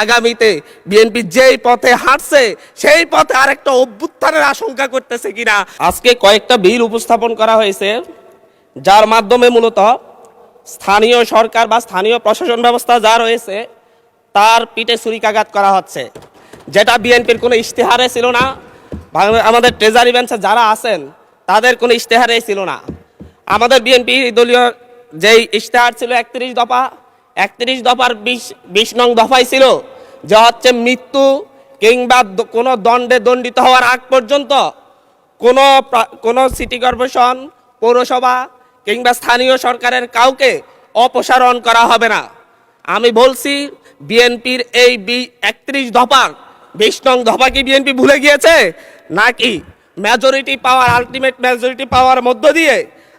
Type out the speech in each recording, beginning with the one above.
আগামীতে বিএনপি যেই পথে হাঁটছে সেই পথে আরেকটা অভ্যুত্থানের আশঙ্কা করতেছে কিনা। আজকে কয়েকটা বিল উপস্থাপন করা হয়েছে, যার মাধ্যমে মূলত স্থানীয় সরকার বা স্থানীয় প্রশাসন ব্যবস্থা যা রয়েছে তার পিঠে ছুরিকাঘাত করা হচ্ছে, যেটা বিএনপির কোনো ইশতেহারে ছিল না। আমাদের ট্রেজারি বেঞ্চে যারা আছেন তাদের কোনো ইশতেহারেই ছিল না। আমাদের বিএনপি দলীয় যেই ইশতেহার ছিল 31 দফা, 31 দফার 20 নং দফায় ছিল যে হচ্ছে মৃত্যু কিংবা কোনো দণ্ডে দণ্ডিত হওয়ার আগ পর্যন্ত কোনো সিটি কর্পোরেশন, পৌরসভা কিংবা স্থানীয় সরকারের কাউকে অপসারণ করা হবে না। আমি বলছি বিএনপির এই 31 দফার 20 নং দফা কি বিএনপি ভুলে গিয়েছে, নাকি মেজরিটি পাওয়ার, আলটিমেট মেজরিটি পাওয়ার মধ্য দিয়ে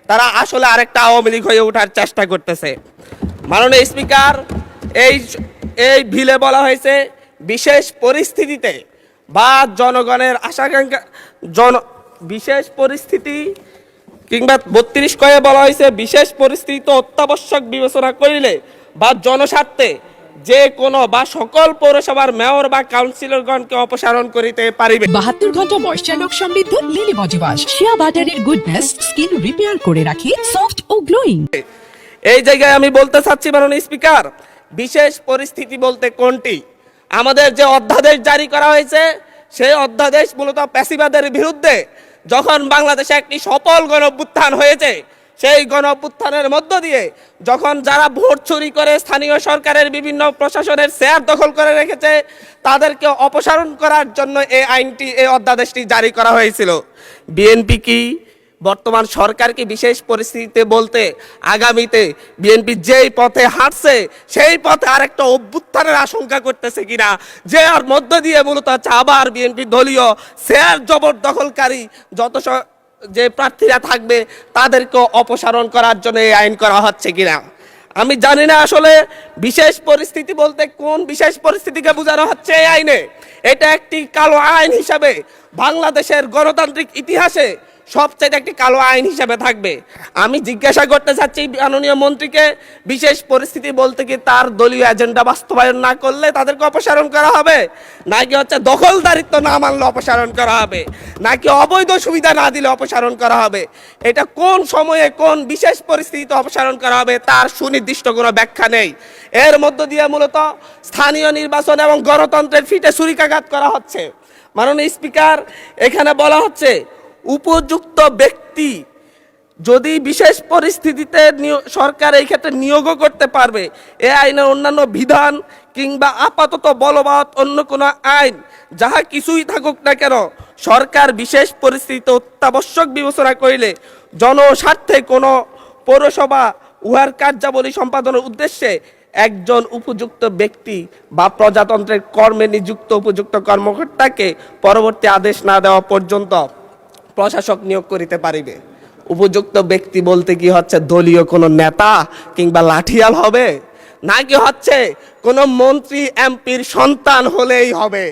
তারা আসলে আরেকটা আওয়ামী লীগ হয়ে ওঠার চেষ্টা করতেছে? মাননীয় স্পিকার, এই বিলে বলা হয়েছে বিশেষ পরিস্থিতিতে বা জনগণের আশাকাঙ্ক্ষা বিশেষ পরিস্থিতি কিংবা 32 কয়ে বলা হয়েছে বিশেষ পরিস্থিতি অত্যাবশ্যক বিবেচনা করিলে বা জনস্বার্থে যে কোনো বা সকল পৌরসভার মেয়র বা কাউন্সিলরগণকে অপসারণ করিতে পারিবে। 72 ঘন্টা ময়েশ্চার লক সমৃদ্ধ লিলি বডি ওয়াশ, শিয়া বাটারের গুডনেস স্কিন রিপেয়ার করে রাখে সফট ও গ্লোয়িং। এই জায়গায় আমি বলতে চাচ্ছি মাননীয় স্পিকার, বিশেষ পরিস্থিতি বলতে কোনটি? আমাদের যে অধ্যাদেশ জারি করা হয়েছে সেই অধ্যাদেশ মূলত প্যাসিবাদের বিরুদ্ধে যখন বাংলাদেশে একটি সফল গণঅভ্যুত্থান হয়েছে, সেই গণঅভ্যুত্থানের মধ্য দিয়ে যখন যারা ভোট চুরি করে স্থানীয় সরকারের বিভিন্ন প্রশাসনের শেয়ার দখল করে রেখেছে তাদেরকে অপসারণ করার জন্য এই আইনটি, এই অধ্যাদেশটি জারি করা হয়েছিল। বিএনপি কি বর্তমান সরকার কি বিশেষ পরিস্থিতিতে বলতে আগামীতে বিএনপি যেই পথে হাঁটছে সেই পথে আরেকটা অভ্যুত্থানের আশঙ্কা করতেছে কিনা, যে আর মধ্য দিয়ে মূলত আবার বিএনপি দলীয় শেয়ার জবরদখলকারী যে প্রার্থীরা থাকবে তাদেরকে অপসারণ করার জন্য এই আইন করা হচ্ছে কিনা। আমি জানি না আসলে বিশেষ পরিস্থিতি বলতে কোন বিশেষ পরিস্থিতিকে বোঝানো হচ্ছে এই আইনে। এটা একটি কালো আইন হিসাবে বাংলাদেশের গণতান্ত্রিক ইতিহাসে সবচেয়ে একটি কালো আইন হিসাবে থাকবে। আমি জিজ্ঞাসা করতে চাচ্ছি মাননীয় মন্ত্রীকে, বিশেষ পরিস্থিতি বলতে কি তার দলীয় এজেন্ডা বাস্তবায়ন না করলে তাদেরকে অপসারণ করা হবে, নাকি হচ্ছে দখলদারিত্ব না মানলে অপসারণ করা হবে, নাকি অবৈধ সুবিধা না দিলে অপসারণ করা হবে? এটা কোন সময়ে কোন বিশেষ পরিস্থিতিতে অপসারণ করা হবে তার সুনির্দিষ্ট কোনো ব্যাখ্যা নেই। এর মধ্য দিয়ে মূলত স্থানীয় নির্বাচন এবং গণতন্ত্রের ফিটে ছুরিকাঘাত করা হচ্ছে। মাননীয় স্পিকার, এখানে বলা হচ্ছে উপযুক্ত ব্যক্তি যদি বিশেষ পরিস্থিতিতে সরকার এই ক্ষেত্রে নিয়োগও করতে পারবে। এ আইনের অন্যান্য বিধান কিংবা আপাতত বলবৎ অন্য কোনো আইন যাহা কিছুই থাকুক না কেন, সরকার বিশেষ পরিস্থিতিতে অত্যাবশ্যক বিবেচনা করিলে জনস্বার্থে কোনো পৌরসভা উহার কার্যাবলী সম্পাদনের উদ্দেশ্যে একজন উপযুক্ত ব্যক্তি বা প্রজাতন্ত্রের কর্মে নিযুক্ত উপযুক্ত কর্মকর্তাকে পরবর্তী আদেশ না দেওয়া পর্যন্ত প্রশাসক নিয়োগ করিতে পারিবে। উপযুক্ত ব্যক্তি বলতে কি হচ্ছে দলীয় কোনো নেতা কিংবা লাঠিয়াল হবে, নাকি হচ্ছে কোনো মন্ত্রী এমপির সন্তান হলেই হবে?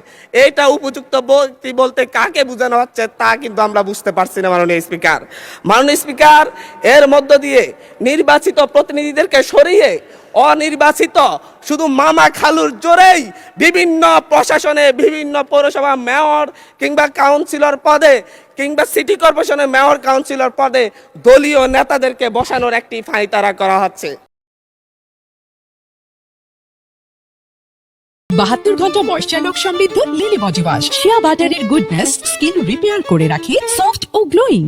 এটা উপযুক্ত ব্যক্তি বলতে কাকে বোঝানো হচ্ছে তা কিন্তু আমরা বুঝতে পারছি না মাননীয় স্পিকার। মাননীয় স্পিকার, এর মধ্য দিয়ে নির্বাচিত প্রতিনিধিদেরকে সরিয়ে অনির্বাচিত শুধু মামা খালুর জোরেই বিভিন্ন প্রশাসনে, বিভিন্ন পৌরসভা মেয়র কিংবা কাউন্সিলর পদে কিংবা সিটি কর্পোরেশনের মেয়র কাউন্সিলর পদে দলীয় নেতাদেরকে বসানোর একটি ফাঁইতারা করা হচ্ছে। 72 ঘন্টা ময়েশ্চার লক সমৃদ্ধ লিলি বডি ওয়াশ, শিয়া বাটারের গুডনেস স্কিন রিপেয়ার করে রাখে সফট ও গ্লোয়িং।